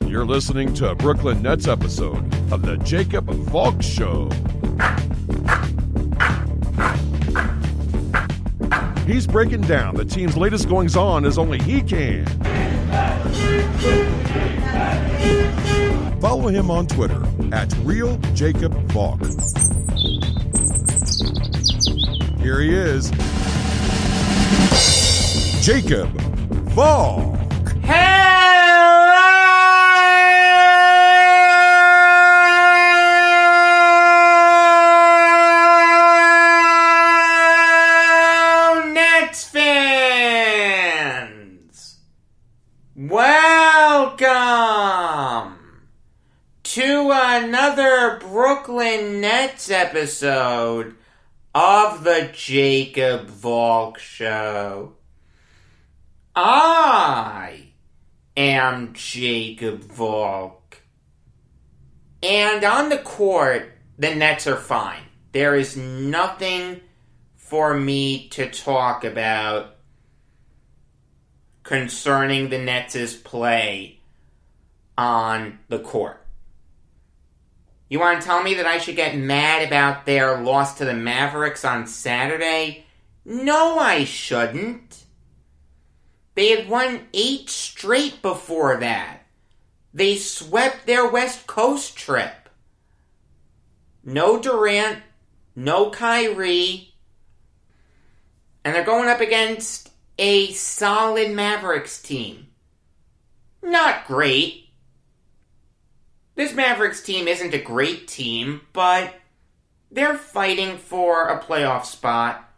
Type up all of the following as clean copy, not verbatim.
You're listening to a Brooklyn Nets episode of the Jacob Valk Show. He's breaking down the team's latest goings-on as only he can. Follow him on Twitter at RealJacobValk. Here he is, Jacob Valk. Hello, Nets fans! Welcome to another Brooklyn Nets episode of the Jacob Valk Show. I am Jacob Valk. And on the court, the Nets are fine. There is nothing for me to talk about concerning the Nets' play on the court. You want to tell me that I should get mad about their loss to the Mavericks on Saturday? No, I shouldn't. They had won 8 straight before that. They swept their West Coast trip. No Durant, no Kyrie, and they're going up against a solid Mavericks team. Not great. This Mavericks team isn't a great team, but they're fighting for a playoff spot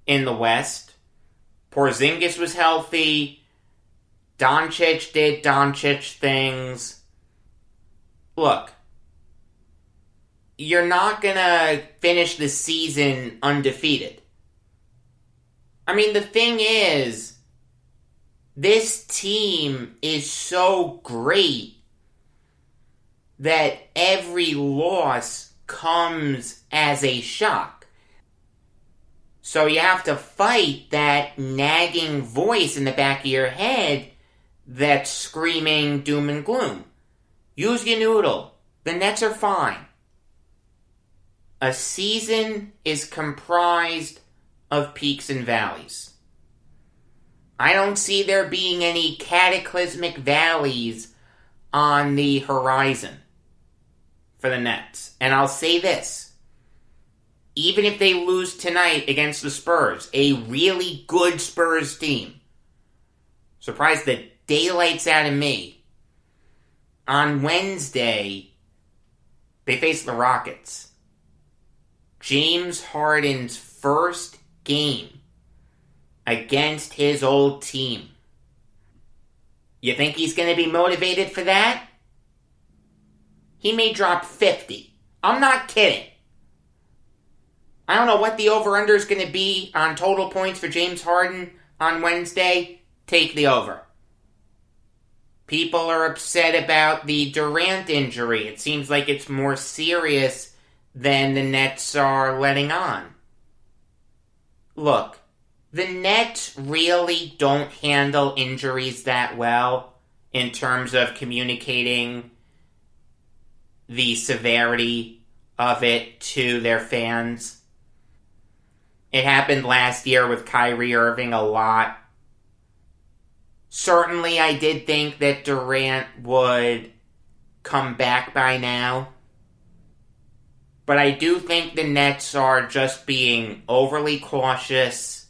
in the West. Porzingis was healthy. Doncic did Doncic things. Look, you're not gonna finish the season undefeated. I mean, the thing is, this team is so great that every loss comes as a shock. So you have to fight that nagging voice in the back of your head that's screaming doom and gloom. Use your noodle. The Nets are fine. A season is comprised of peaks and valleys. I don't see there being any cataclysmic valleys on the horizon for the Nets. And I'll say this. Even if they lose tonight against the Spurs, a really good Spurs team, surprised the daylights out of me, on Wednesday, they face the Rockets. James Harden's first game against his old team. You think he's going to be motivated for that? He may drop 50. I'm not kidding. I don't know what the over-under is going to be on total points for James Harden on Wednesday. Take the over. People are upset about the Durant injury. It seems like it's more serious than the Nets are letting on. Look, the Nets really don't handle injuries that well in terms of communicating the severity of it to their fans. It happened last year with Kyrie Irving a lot. Certainly, I did think that Durant would come back by now. But I do think the Nets are just being overly cautious.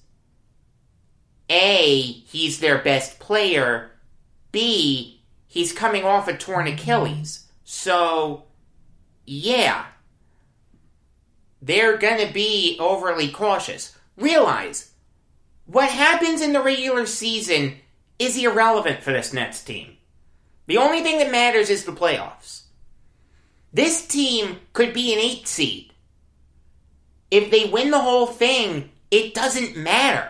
A, he's their best player. B, he's coming off a torn Achilles. So, yeah. They're going to be overly cautious. Realize, what happens in the regular season is irrelevant for this Nets team. The only thing that matters is the playoffs. This team could be an 8 seed. If they win the whole thing, it doesn't matter.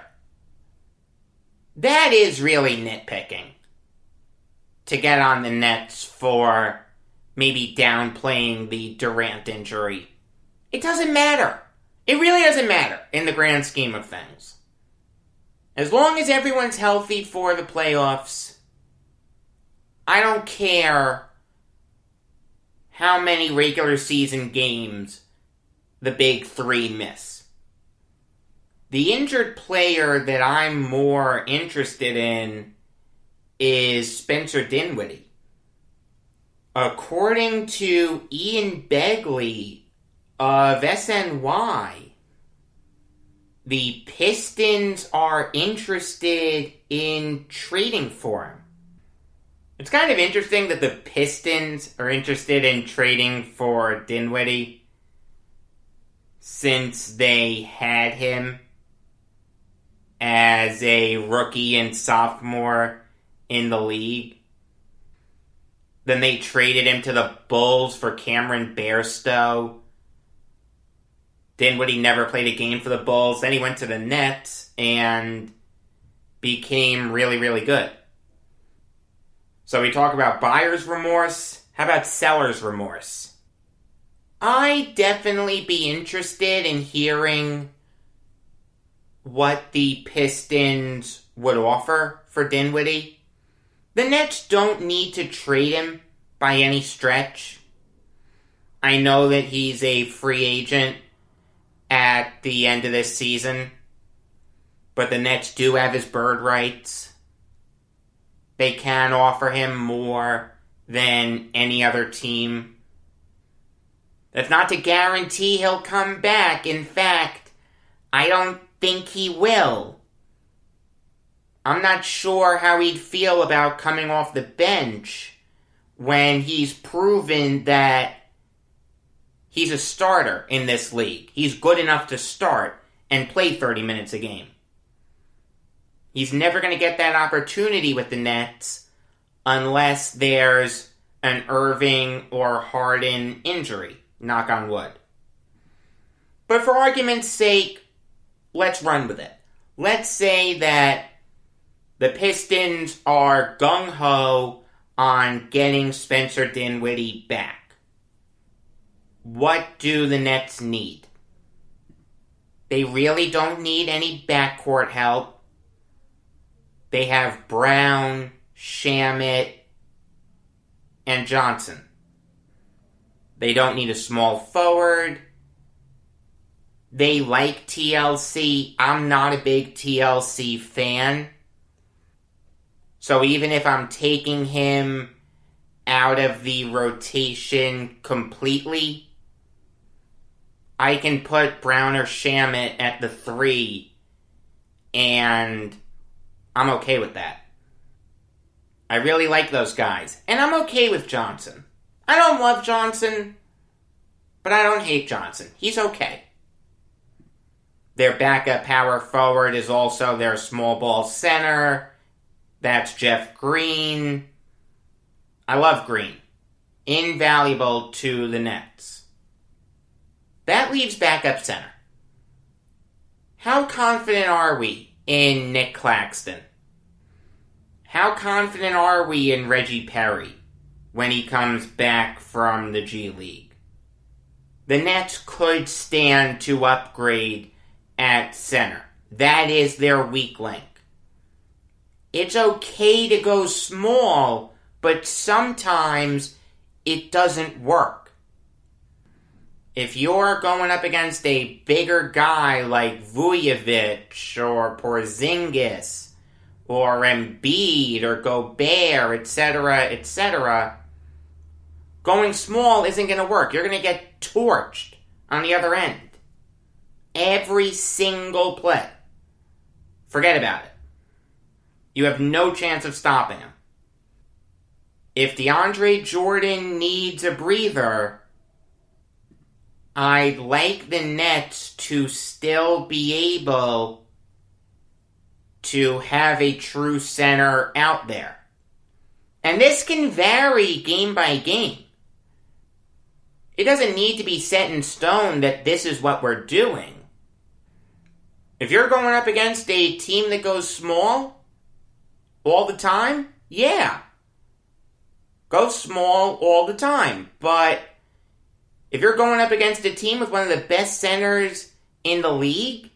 That is really nitpicking. To get on the Nets for maybe downplaying the Durant injury. It doesn't matter. It really doesn't matter in the grand scheme of things. As long as everyone's healthy for the playoffs, I don't care how many regular season games the big three miss. The injured player that I'm more interested in is Spencer Dinwiddie. According to Ian Begley of SNY, the Pistons are interested in trading for him. It's kind of interesting that the Pistons are interested in trading for Dinwiddie since they had him as a rookie and sophomore in the league. Then they traded him to the Bulls for Cameron Bairstow. Dinwiddie never played a game for the Bulls. Then he went to the Nets and became really, really good. So we talk about buyer's remorse. How about seller's remorse? I'd definitely be interested in hearing what the Pistons would offer for Dinwiddie. The Nets don't need to trade him by any stretch. I know that he's a free agent at the end of this season, but the Nets do have his bird rights. They can offer him more than any other team. That's not to guarantee he'll come back. In fact, I don't think he will. I'm not sure how he'd feel about coming off the bench when he's proven that he's a starter in this league. He's good enough to start and play 30 minutes a game. He's never going to get that opportunity with the Nets unless there's an Irving or Harden injury. Knock on wood. But for argument's sake, let's run with it. Let's say that the Pistons are gung-ho on getting Spencer Dinwiddie back. What do the Nets need? They really don't need any backcourt help. They have Brown, Shamet, and Johnson. They don't need a small forward. They like TLC. I'm not a big TLC fan. So even if I'm taking him out of the rotation completely, I can put Brown or Shamet at the 3, and I'm okay with that. I really like those guys, and I'm okay with Johnson. I don't love Johnson, but I don't hate Johnson. He's okay. Their backup power forward is also their small ball center. That's Jeff Green. I love Green. Invaluable to the Nets. That leaves backup center. How confident are we in Nick Claxton? How confident are we in Reggie Perry when he comes back from the G League? The Nets could stand to upgrade at center. That is their weak link. It's okay to go small, but sometimes it doesn't work. If you're going up against a bigger guy like Vujovic or Porzingis or Embiid or Gobert, etc., going small isn't going to work. You're going to get torched on the other end. Every single play. Forget about it. You have no chance of stopping him. If DeAndre Jordan needs a breather, I'd like the Nets to still be able to have a true center out there. And this can vary game by game. It doesn't need to be set in stone that this is what we're doing. If you're going up against a team that goes small all the time, yeah. Go small all the time. But if you're going up against a team with one of the best centers in the league,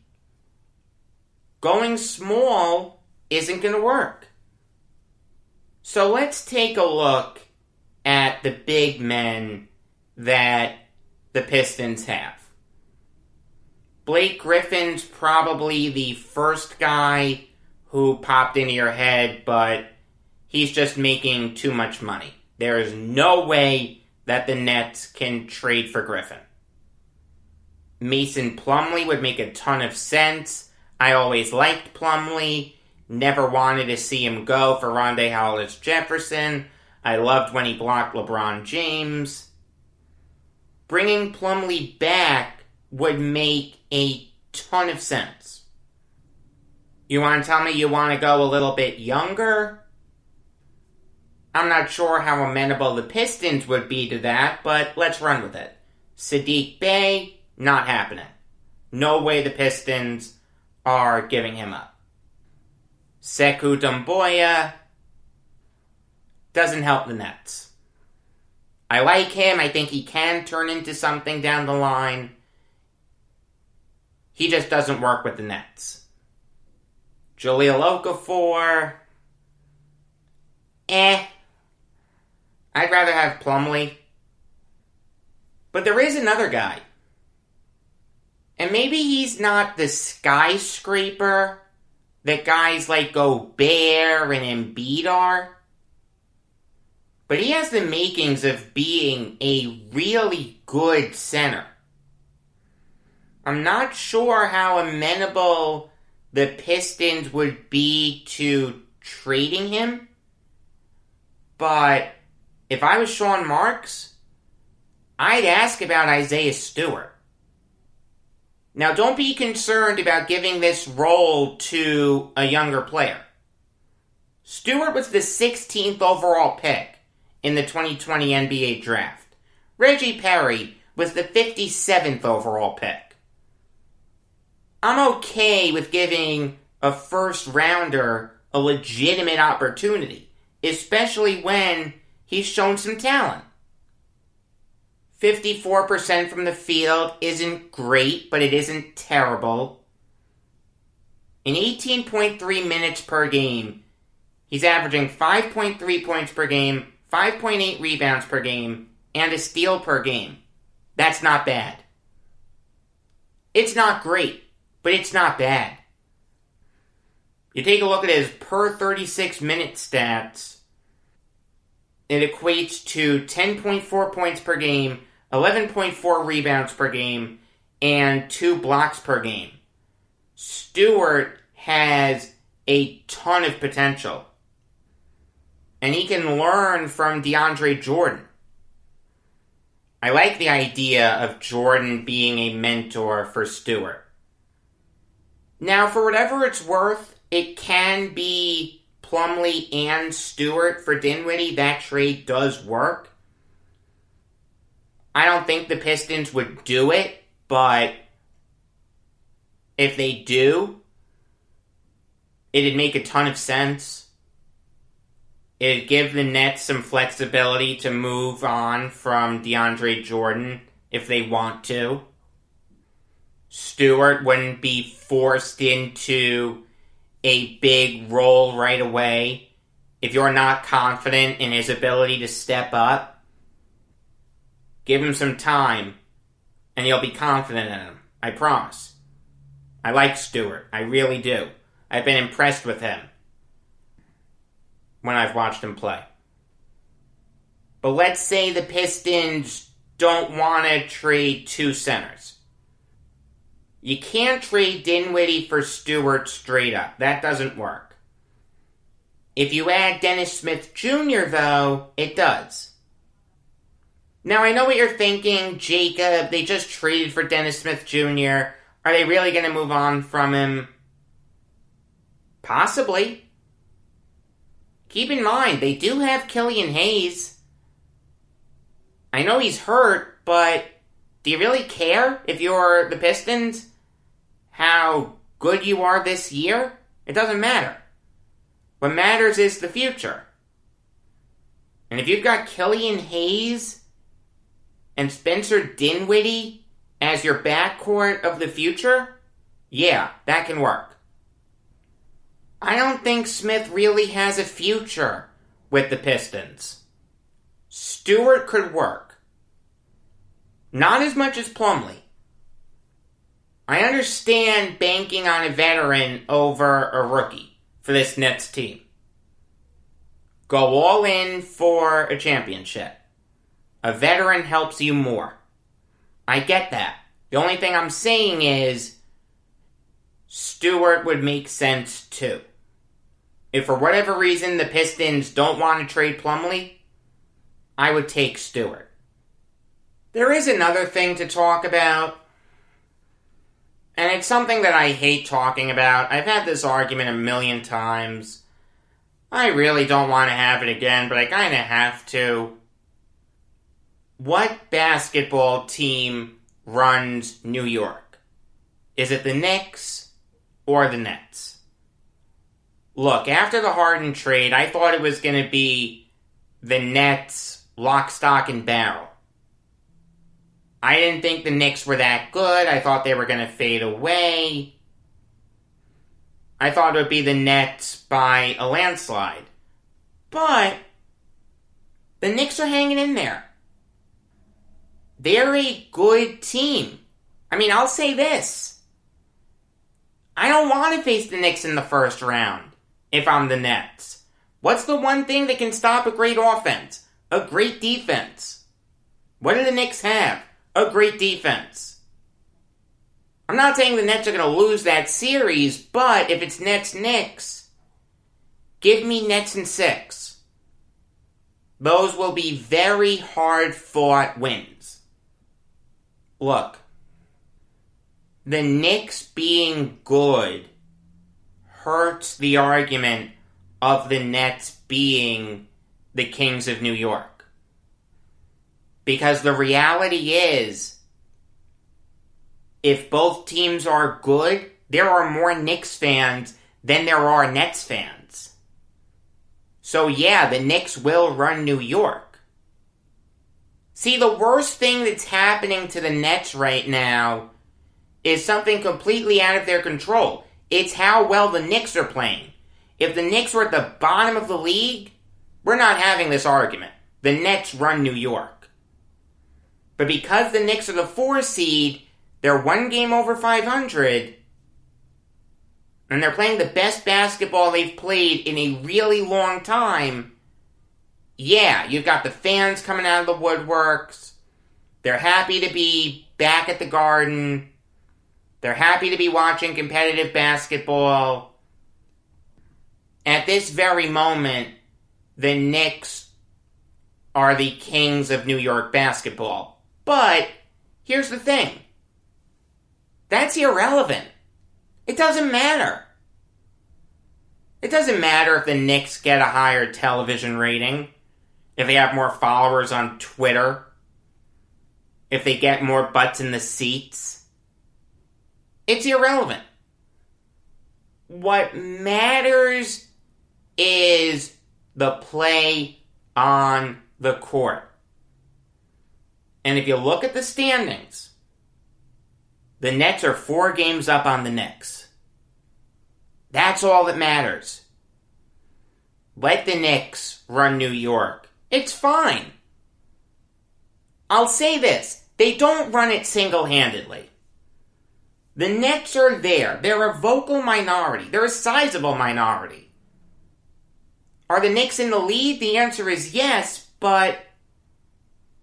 going small isn't going to work. So let's take a look at the big men that the Pistons have. Blake Griffin's probably the first guy who popped into your head, but he's just making too much money. There is no way that the Nets can trade for Griffin. Mason Plumlee would make a ton of sense. I always liked Plumlee. Never wanted to see him go for Rondae Hollis-Jefferson. I loved when he blocked LeBron James. Bringing Plumlee back would make a ton of sense. You want to tell me you want to go a little bit younger? I'm not sure how amenable the Pistons would be to that, but let's run with it. Sadiq Bey, not happening. No way the Pistons are giving him up. Sekou Doumbouya doesn't help the Nets. I like him. I think he can turn into something down the line. He just doesn't work with the Nets. Jahlil Okafor, I'd rather have Plumlee. But there is another guy. And maybe he's not the skyscraper that guys like Gobert and Embiid are. But he has the makings of being a really good center. I'm not sure how amenable the Pistons would be to trading him. But if I was Sean Marks, I'd ask about Isaiah Stewart. Now, don't be concerned about giving this role to a younger player. Stewart was the 16th overall pick in the 2020 NBA draft. Reggie Perry was the 57th overall pick. I'm okay with giving a first rounder a legitimate opportunity, especially when he's shown some talent. 54% from the field isn't great, but it isn't terrible. In 18.3 minutes per game, he's averaging 5.3 points per game, 5.8 rebounds per game, and a steal per game. That's not bad. It's not great, but it's not bad. You take a look at his per 36 minute stats, it equates to 10.4 points per game, 11.4 rebounds per game, and 2 blocks per game. Stewart has a ton of potential. And he can learn from DeAndre Jordan. I like the idea of Jordan being a mentor for Stewart. Now, for whatever it's worth, it can be Plumlee and Stewart for Dinwiddie. That trade does work. I don't think the Pistons would do it, but if they do, it'd make a ton of sense. It'd give the Nets some flexibility to move on from DeAndre Jordan if they want to. Stewart wouldn't be forced into a big role right away. If you're not confident in his ability to step up, give him some time, and you'll be confident in him. I promise. I like Stewart. I really do. I've been impressed with him when I've watched him play. But let's say the Pistons don't want to trade 2 centers. You can't trade Dinwiddie for Stewart straight up. That doesn't work. If you add Dennis Smith Jr., though, it does. Now, I know what you're thinking, Jacob. They just traded for Dennis Smith Jr. Are they really going to move on from him? Possibly. Keep in mind, they do have Killian Hayes. I know he's hurt, but do you really care if you're the Pistons how good you are this year? It doesn't matter. What matters is the future. And if you've got Killian Hayes and Spencer Dinwiddie as your backcourt of the future, yeah, that can work. I don't think Smith really has a future with the Pistons. Stewart could work. Not as much as Plumlee. I understand banking on a veteran over a rookie for this Nets team. Go all in for a championship. A veteran helps you more. I get that. The only thing I'm saying is Stewart would make sense too. If for whatever reason the Pistons don't want to trade Plumlee, I would take Stewart. There is another thing to talk about, and it's something that I hate talking about. I've had this argument a million times. I really don't want to have it again, but I kind of have to. What basketball team runs New York? Is it the Knicks or the Nets? Look, after the Harden trade, I thought it was going to be the Nets, lock, stock, and barrel. I didn't think the Knicks were that good. I thought they were going to fade away. I thought it would be the Nets by a landslide. But the Knicks are hanging in there. They're a good team. I mean, I'll say this. I don't want to face the Knicks in the first round if I'm the Nets. What's the one thing that can stop a great offense? A great defense. What do the Knicks have? A great defense. I'm not saying the Nets are going to lose that series, but if it's Nets-Knicks, give me Nets in 6. Those will be very hard-fought wins. Look, the Knicks being good hurts the argument of the Nets being the Kings of New York. Because the reality is, if both teams are good, there are more Knicks fans than there are Nets fans. So yeah, the Knicks will run New York. See, the worst thing that's happening to the Nets right now is something completely out of their control. It's how well the Knicks are playing. If the Knicks were at the bottom of the league, we're not having this argument. The Nets run New York. But because the Knicks are the 4 seed, they're 1 game over 500, and they're playing the best basketball they've played in a really long time. Yeah, you've got the fans coming out of the woodworks. They're happy to be back at the Garden. They're happy to be watching competitive basketball. At this very moment, the Knicks are the Kings of New York basketball. But here's the thing. That's irrelevant. It doesn't matter. It doesn't matter if the Knicks get a higher television rating, if they have more followers on Twitter, if they get more butts in the seats. It's irrelevant. What matters is the play on the court. And if you look at the standings, the Nets are 4 games up on the Knicks. That's all that matters. Let the Knicks run New York. It's fine. I'll say this. They don't run it single-handedly. The Nets are there. They're a vocal minority. They're a sizable minority. Are the Knicks in the lead? The answer is yes, but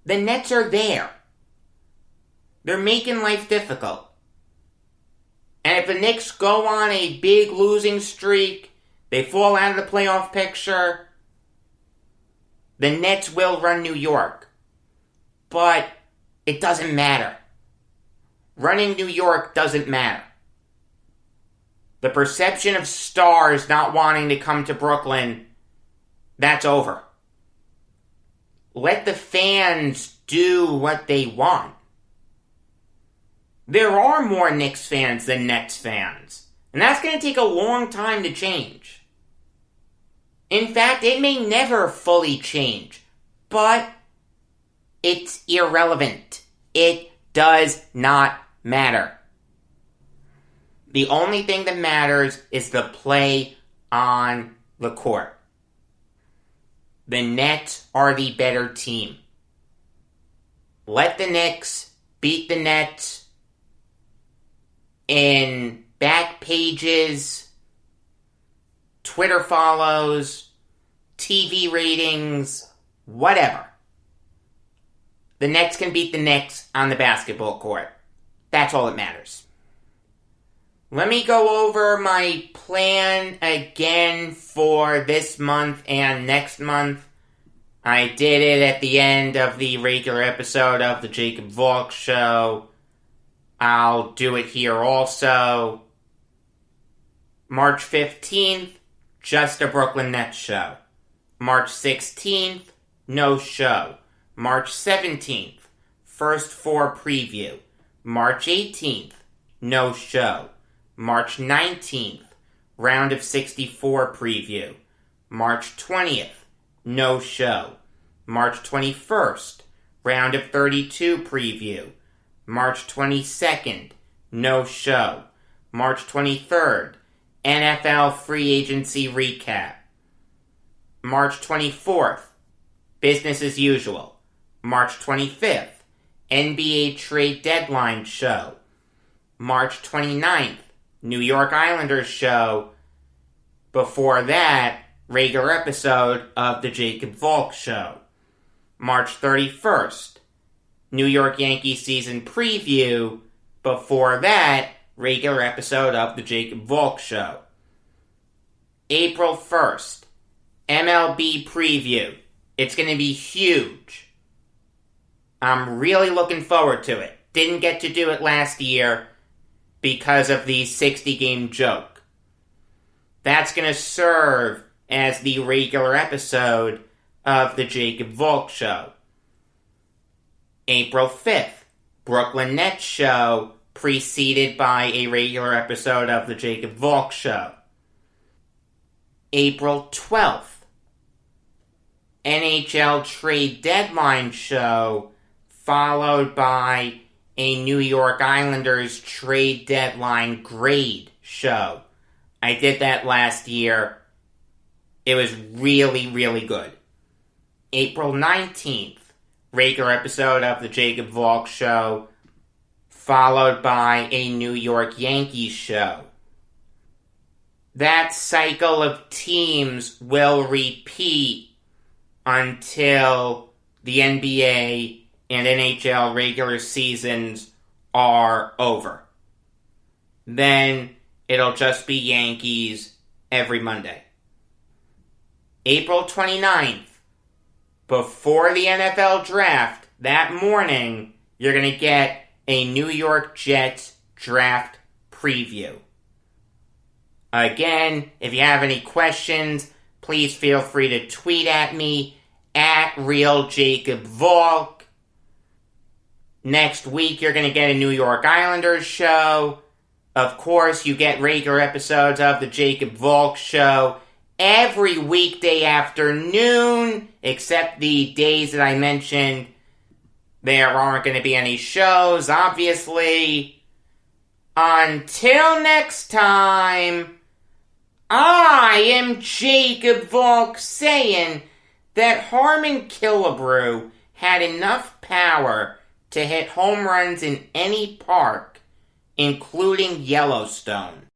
the Nets are there. They're making life difficult. And if the Knicks go on a big losing streak, they fall out of the playoff picture, the Nets will run New York. But it doesn't matter. Running New York doesn't matter. The perception of stars not wanting to come to Brooklyn, that's over. Let the fans do what they want. There are more Knicks fans than Nets fans, and that's going to take a long time to change. In fact, it may never fully change, but it's irrelevant. It does not matter. The only thing that matters is the play on the court. The Nets are the better team. Let the Knicks beat the Nets in back pages, Twitter follows, TV ratings, whatever. The Nets can beat the Knicks on the basketball court. That's all that matters. Let me go over my plan again for this month and next month. I did it at the end of the regular episode of the Jacob Valk Show. I'll do it here also. March 15th, just a Brooklyn Nets show. March 16th, no show. March 17th, first four preview. March 18th, no show. March 19th, round of 64 preview. March 20th, no show. March 21st, round of 32 preview. March 22nd, no show. March 23rd, NFL free agency recap. March 24th, business as usual. March 25th, NBA trade deadline show. March 29th, New York Islanders show. Before that, regular episode of the Jacob Valk Show. March 31st, New York Yankees season preview. Before that, regular episode of the Jacob Valk Show. April 1st, MLB preview. It's going to be huge. I'm really looking forward to it. Didn't get to do it last year because of the 60-game joke. That's going to serve as the regular episode of the Jacob Valk Show. April 5th, Brooklyn Nets show, preceded by a regular episode of the Jacob Valk Show. April 12th, NHL trade deadline show, followed by a New York Islanders trade deadline grade show. I did that last year. It was really, really good. April 19th, regular episode of the Jacob Valk Show, followed by a New York Yankees show. That cycle of teams will repeat until the NBA and NHL regular seasons are over. Then it'll just be Yankees every Monday. April 29th, before the NFL draft, that morning, you're going to get a New York Jets draft preview. Again, if you have any questions, please feel free to tweet at me at RealJacobValk. Next week, you're going to get a New York Islanders show. Of course, you get regular episodes of the Jacob Valk Show every weekday afternoon, except the days that I mentioned. There aren't going to be any shows, obviously. Until next time, I am Jacob Valk saying that Harmon Killebrew had enough power to hit home runs in any park, including Yellowstone.